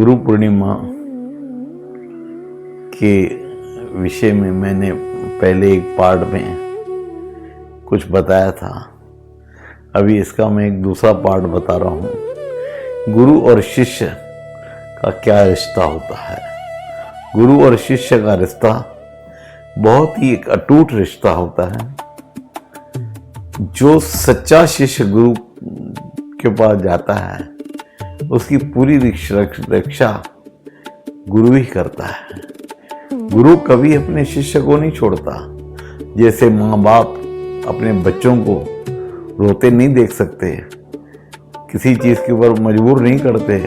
गुरु पूर्णिमा के विषय में मैंने पहले एक पार्ट में कुछ बताया था। अभी इसका मैं एक दूसरा पार्ट बता रहा हूँ। गुरु और शिष्य का क्या रिश्ता होता है। गुरु और शिष्य का रिश्ता बहुत ही एक अटूट रिश्ता होता है। जो सच्चा शिष्य गुरु के पास जाता है उसकी पूरी रक्षा गुरु ही करता है। गुरु कभी अपने शिष्य को नहीं छोड़ता। जैसे माँ बाप अपने बच्चों को रोते नहीं देख सकते, किसी चीज के ऊपर मजबूर नहीं करते,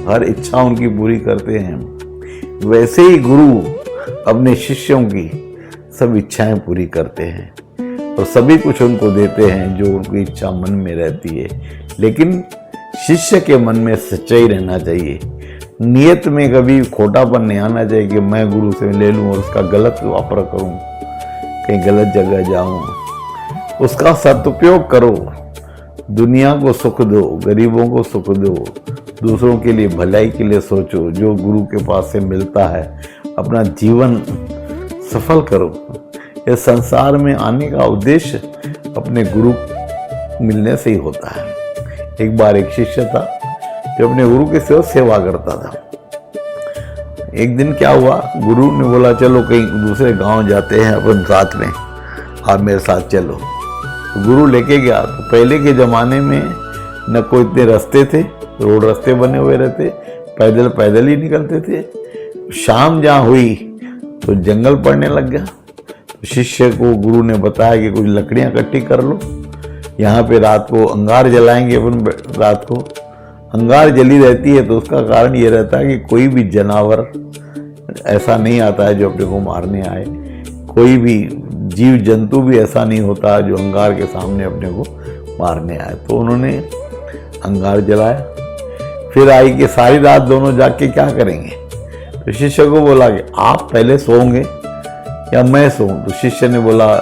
हर इच्छा उनकी पूरी करते हैं, वैसे ही गुरु अपने शिष्यों की सब इच्छाएं पूरी करते हैं और सभी कुछ उनको देते हैं जो उनकी इच्छा मन में रहती है। लेकिन शिष्य के मन में सच्चाई रहना चाहिए। नियत में कभी खोटापन नहीं आना चाहिए कि मैं गुरु से ले लूं और उसका गलत वापर करूं, कहीं गलत जगह जाऊं। उसका सदुपयोग करो, दुनिया को सुख दो, गरीबों को सुख दो, दूसरों के लिए भलाई के लिए सोचो। जो गुरु के पास से मिलता है अपना जीवन सफल करो। इस संसार में आने का उद्देश्य अपने गुरु मिलने से ही होता है। एक बार एक शिष्य था जो अपने गुरु के सेवा करता था। एक दिन क्या हुआ, गुरु ने बोला चलो कहीं दूसरे गांव जाते हैं अपन साथ में, आप मेरे साथ चलो। तो गुरु लेके गया। तो पहले के जमाने में न कोई इतने रास्ते थे, रोड रास्ते बने हुए रहते, पैदल पैदल ही निकलते थे। शाम जहाँ हुई तो जंगल पड़ने लग गया। तो शिष्य को गुरु ने बताया कि कुछ लकड़ियां इकट्ठी कर लो, यहाँ पे रात को अंगार जलाएंगे अपन। रात को अंगार जली रहती है तो उसका कारण ये रहता है कि कोई भी जानवर ऐसा नहीं आता है जो अपने को मारने आए, कोई भी जीव जंतु भी ऐसा नहीं होता जो अंगार के सामने अपने को मारने आए। तो उन्होंने अंगार जलाया। फिर आई कि सारी रात दोनों जाग के क्या करेंगे। तो शिष्य को बोला कि आप पहले सोओगे या मैं सोऊं। तो शिष्य ने बोला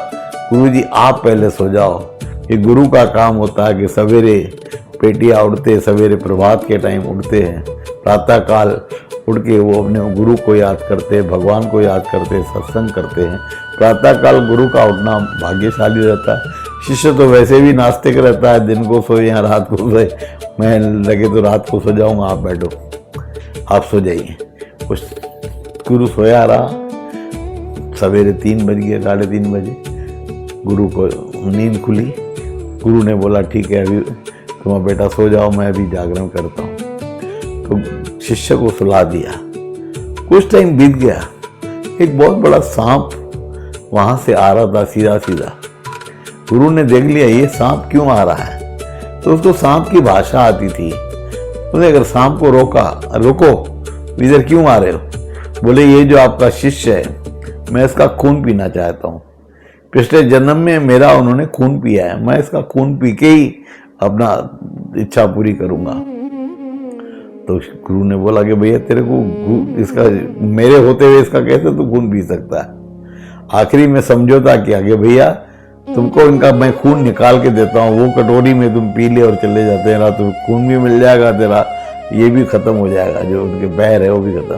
गुरुजी आप पहले सो जाओ। ये गुरु का काम होता है कि सवेरे पेटियां उठते, सवेरे प्रभात के टाइम उठते हैं, प्रातः काल उठ के वो अपने गुरु को याद करते हैं, भगवान को याद करते हैं, सत्संग करते हैं। प्रातः काल गुरु का उठना भाग्यशाली रहता है। शिष्य तो वैसे भी नास्तिक रहता है, दिन को सोए या रात को सोए। मैं लगे तो रात को सो जाऊंगा, आप बैठो, आप सो जाइए। कुछ गुरु सोया रहा। सवेरे 3 बज गए, 3:30 बजे गुरु को नींद खुली। गुरु ने बोला ठीक है अभी तुम बेटा सो जाओ, मैं अभी जागरण करता हूँ। तो शिष्य को सुला दिया। कुछ टाइम बीत गया, एक बहुत बड़ा सांप वहां से आ रहा था सीधा सीधा। गुरु ने देख लिया ये सांप क्यों आ रहा है। तो उसको सांप की भाषा आती थी। उसने अगर सांप को रोका, रुको इधर क्यों आ रहे हो। बोले ये जो आपका शिष्य है मैं इसका खून पीना चाहता हूँ। पिछले जन्म में मेरा उन्होंने खून पिया है, मैं इसका खून पी के ही अपना इच्छा पूरी करूंगा। तो गुरु ने बोला कि भैया तेरे को इसका मेरे होते हुए इसका कैसे तू खून पी सकता है। आखिरी में समझौता किया कि भैया तुमको इनका मैं खून निकाल के देता हूँ, वो कटोरी में तुम पी ले और चले जाते हैं ना, तो खून भी मिल जाएगा तेरा, ये भी खत्म हो जाएगा, जो उनके पैर है वो भी खत्म।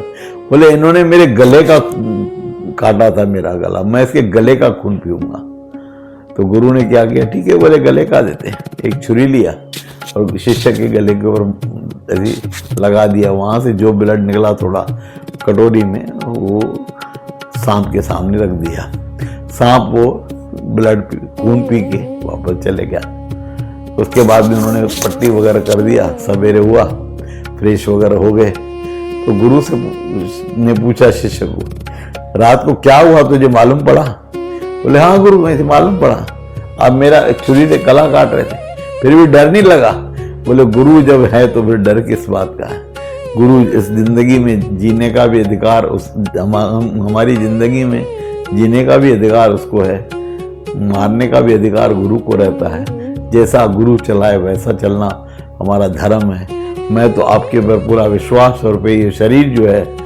बोले इन्होंने मेरे गले का काटा था, मेरा गला, मैं इसके गले का खून पीऊंगा। तो गुरु ने क्या किया, ठीक है बोले गले का देते हैं। एक छुरी लिया और शिष्य के गले के ऊपर ऐसे लगा दिया। वहां से जो ब्लड निकला थोड़ा कटोरी में वो सांप के सामने रख दिया। सांप वो ब्लड खून पी के वापस चले गया। उसके बाद भी उन्होंने पट्टी वगैरह कर दिया। सवेरे हुआ, फ्रेश वगैरह हो गए। तो गुरु से ने पूछा शिष्य को रात को क्या हुआ तुझे मालूम पड़ा। बोले हाँ गुरु मुझे मालूम पड़ा, अब मेरा छुरी से गला काट रहे थे फिर भी डर नहीं लगा। बोले गुरु जब है तो फिर डर किस बात का है। गुरु इस जिंदगी में जीने का भी अधिकार हमारी जिंदगी में जीने का भी अधिकार उसको है, मारने का भी अधिकार गुरु को रहता है। जैसा गुरु चलाए वैसा चलना हमारा धर्म है। मैं तो आपके ऊपर पूरा विश्वास और पे ये शरीर जो है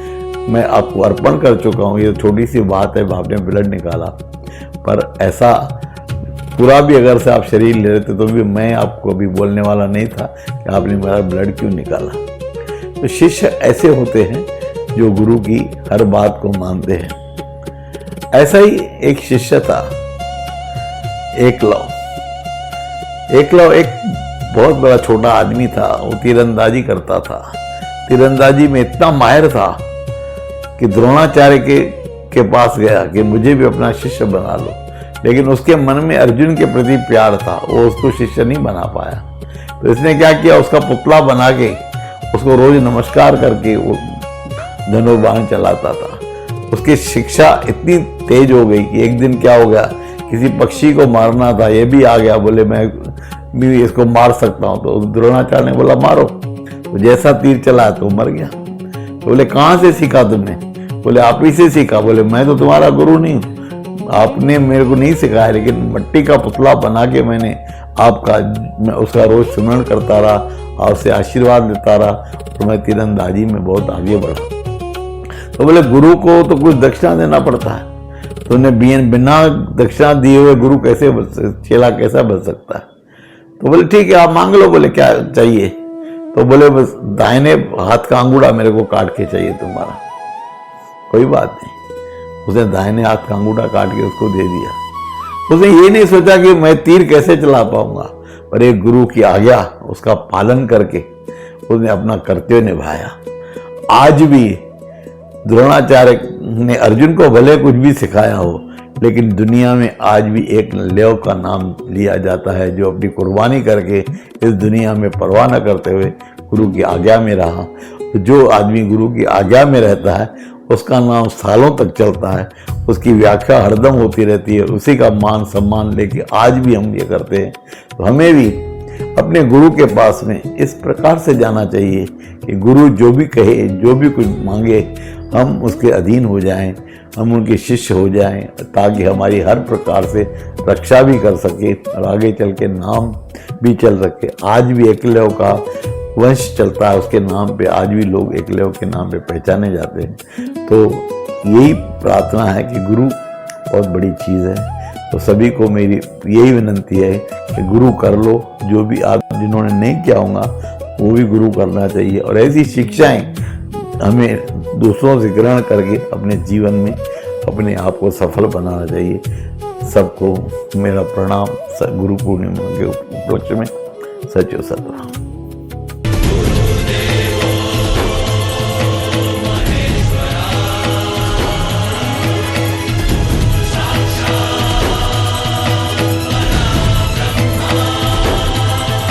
मैं आपको अर्पण कर चुका हूँ। ये छोटी सी बात है, आपने ब्लड निकाला, पर ऐसा पूरा भी अगर से आप शरीर ले रहे थे तो भी मैं आपको अभी बोलने वाला नहीं था कि आपने मेरा ब्लड क्यों निकाला। तो शिष्य ऐसे होते हैं जो गुरु की हर बात को मानते हैं। ऐसा ही एक शिष्य था एकलव। एकलव एक बहुत बड़ा छोटा आदमी था। वो तीरंदाजी करता था। तीरंदाजी में इतना माहिर था कि द्रोणाचार्य के पास गया कि मुझे भी अपना शिष्य बना लो, लेकिन उसके मन में अर्जुन के प्रति प्यार था, वो उसको शिष्य नहीं बना पाया। तो इसने क्या किया, उसका पुतला बना के उसको रोज नमस्कार करके वो धनुर्बाण चलाता था। उसकी शिक्षा इतनी तेज हो गई कि एक दिन क्या हो गया, किसी पक्षी को मारना था, ये भी आ गया, बोले मैं भी इसको मार सकता हूँ। तो द्रोणाचार्य ने बोला मारो। तो जैसा तीर चला तो मर गया। तो बोले कहाँ से सीखा तुमने? बोले आप ही से सीखा। बोले मैं तो तुम्हारा गुरु नहीं हूँ, आपने मेरे को नहीं सिखाया, लेकिन मिट्टी का पुतला बना के मैं उसका रोज स्मरण करता रहा और उसे आशीर्वाद देता रहा, तो मैं तीरंदाजी में बहुत आगे बढ़ा। तो बोले गुरु को तो कुछ दक्षिणा देना पड़ता है, तो उन्हें बिना दक्षिणा दिए हुए गुरु कैसे चेला कैसा बन सकता है? तो बोले ठीक है आप मांग लो। बोले क्या चाहिए? तो बोले बस दाहिने हाथ का अंगूठा मेरे को काट के चाहिए तुम्हारा। कोई बात नहीं, उसने दाहिने हाथ का अंगूठा काट के उसको दे दिया। उसने ये नहीं सोचा कि मैं तीर कैसे चला पाऊंगा, पर एक गुरु की आज्ञा उसका पालन करके उसने अपना कर्तव्य निभाया। आज भी द्रोणाचार्य ने अर्जुन को भले कुछ भी सिखाया हो, लेकिन दुनिया में आज भी एक लेव का नाम लिया जाता है जो अपनी कुर्बानी करके इस दुनिया में परवाह न करते हुए गुरु की आज्ञा में रहा। जो आदमी गुरु की आज्ञा में रहता है उसका नाम सालों तक चलता है, उसकी व्याख्या हरदम होती रहती है, उसी का मान सम्मान लेके आज भी हम ये करते हैं। तो हमें भी अपने गुरु के पास में इस प्रकार से जाना चाहिए कि गुरु जो भी कहे, जो भी कुछ मांगे, हम उसके अधीन हो जाएं, हम उनके शिष्य हो जाएं, ताकि हमारी हर प्रकार से रक्षा भी कर सके और आगे चल के नाम भी चल सके। आज भी एकलव्य का वंश चलता है, उसके नाम पे आज भी लोग एकलव्य के नाम पे पहचाने जाते हैं। तो यही प्रार्थना है कि गुरु बहुत बड़ी चीज़ है। तो सभी को मेरी यही विनंती है कि गुरु कर लो, जो भी आप जिन्होंने नहीं किया होगा वो भी गुरु करना चाहिए, और ऐसी शिक्षाएं हमें दूसरों से ग्रहण करके अपने जीवन में अपने आप को सफल बनाना चाहिए। सबको मेरा प्रणाम। गुरु पूर्णिमा के उपलक्ष्य में सचो सतराम।